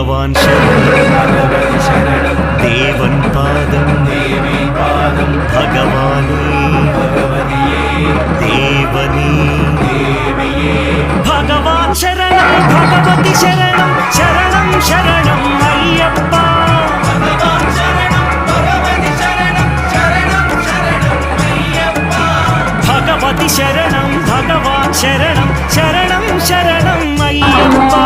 भगवान् शरणं देवन् पादं भगवाने देवने भगवान् शरणं भगवति शरणं शरणं शरणम् अय्यप्पा भगवति शरणं भगवान् शरणं शरणं शरणम् अय्यप्पा भगवति शरणं भगवान् शरणं शरणं शरणम् अय्यप्पा